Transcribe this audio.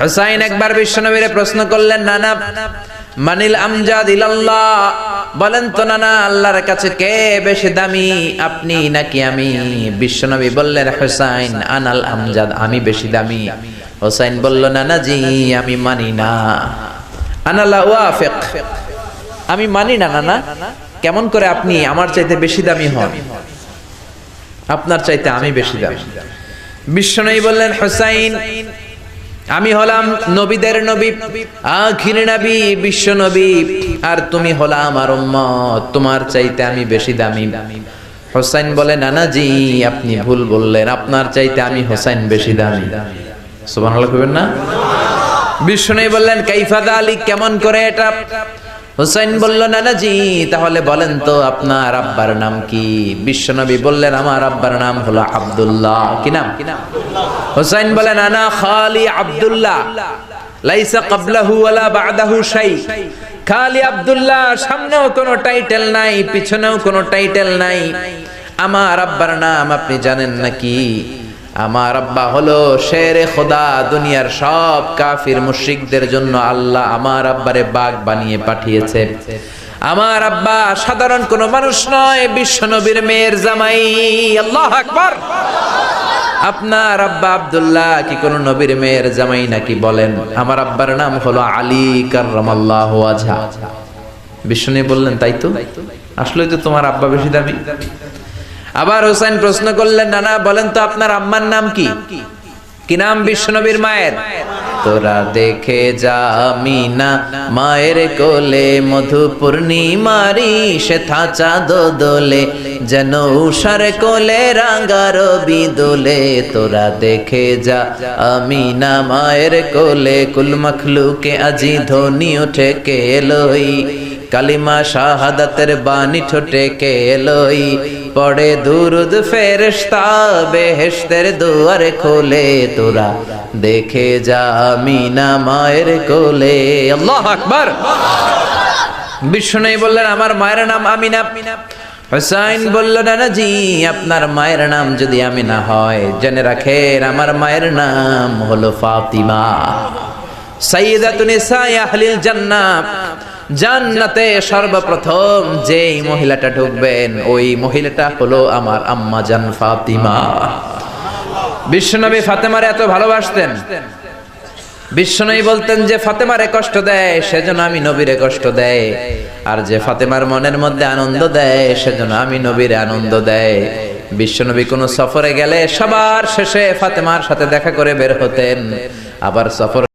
হুসাইন একবার বিশ্বনবীরে প্রশ্ন করলেন, নানা মানিল আমজাদ ইলাল্লাহ, বলেন তো নানা আল্লাহর কাছে কে বেশি দামি, আপনি নাকি আমি? বিশ্বনবী বললেন, হুসাইন আনাল আমজাদ, আমি বেশি দামি। হুসাইন বলল, নানা জি আমি মানি না, আনা লা ওয়াফিক, আমি মানি না নানা। কেমন করে আপনি আমার চাইতে বেশি দামি হন? আপনার চাইতে আমি বেশি দামি। বিশ্বনবী বললেন, হুসাইন আমি হলাম নবীদের নবী, আখির নবী বিশ্ব নবী, আর তুমি হলা আমার উম্মত, তোমার চাইতে আমি বেশি দামি। হুসাইন বলে, নানা জি আপনি ভুল বললেন, আপনার চাইতে আমি হুসাইন বেশি দামি। সুবহানাল্লাহ কইবেন না? বিশ্বনবী বললেন, কাইফা যালিক, কেমন করে এটা? হুসাইন বলল, নানা জি তাহলে বলেন তো আপনার আব্বার নাম কি? বিশ্বনবী বললেন, আমার আব্বার নাম হলো আব্দুল্লাহ। কি নাম? হুসাইন বলেন, আনা খালি আব্দুল্লাহ, লাইসা ক্বাবলাহু ওয়ালা বা'দাহু শাই। খালি আব্দুল্লাহ, সামনেও কোনো টাইটেল নাই, পিছনেও কোনো টাইটেল নাই। আমার আব্বার নাম আপনি জানেন নাকি? আমার আব্বা হলো শেরে খোদা, দুনিয়ার সব কাফির মুশরিকদের জন্য আল্লাহ আমার আব্বারে বাগ বানিয়ে পাঠিয়েছে। আমার আব্বা সাধারণ কোনো মানুষ নয়, বিশ্ব নবীর মেয়ের জামাই। আল্লাহু আকবার। আপনার আব্বা আব্দুল্লাহ কি কোন নবীর মেয়ের জামাই নাকি? বলেন, আমার আব্বার নাম হলো আলী কাররামাল্লাহু ওয়াজহা। বিষ্ণু বললেন, তাই তো, আসলে তো তোমার আব্বা বেশি দামি। আবার হুসাইন প্রশ্ন করলেন, নানা বলেন তো আপনার আম্মার নাম কি? কি নাম বিশ্বনবীর মায়ের? তোরা দেখে যা আমিনা মায়ের কোলে, মধু পূর্ণিমারি সেথা চাঁদ দোলে, যেন উষার কোলে রাঙা রবি দোলে। তোরা দেখে যা আমিনা মায়ের কোলে, কুল মখলুকে আজি ধ্বনি ওঠে কে এলোই, কালিমা শাহাদাতের বাণী ঠোঁটে কে এলোই, পড়ে দুরুদ ফেরেশতা বেহেশতের দুয়ার খোলে। তোরা দেখে যা আমিনা মায়ের কোলে। আল্লাহু আকবার। বিষ্ণু বললেন, আমার মায়ের নাম আমিনা। হুসাইন বলল, নানা জি আপনার মায়ের নাম যদি আমিনা হয়, জেনে রাখেন আমার মায়ের নাম হলো ফাতিমা, সাইয়্যিদাতুন নিসাই আহলিল জান্নাহ। জান্নাতে সর্বপ্রথম যেই মহিলাটা ঢুকবেন, ওই মহিলাটা হলো আমার আম্মা জান ফাতিমা। বিশ্বনবী ফাতেমারে এত ভালোবাসতেন, বিশ্বনবী বলতেন যে ফাতেমারে কষ্ট দেয় সেজন্য আমি নবীরে কষ্ট দেয়, আর যে ফাতেমার মনের মধ্যে আনন্দ দেয় সেজন্য আমি নবীরে আনন্দ দেয়। বিশ্বনবী কোনো সফরে গেলে সবার শেষে ফাতেমার সাথে দেখা করে বের হতেন, আবার সফর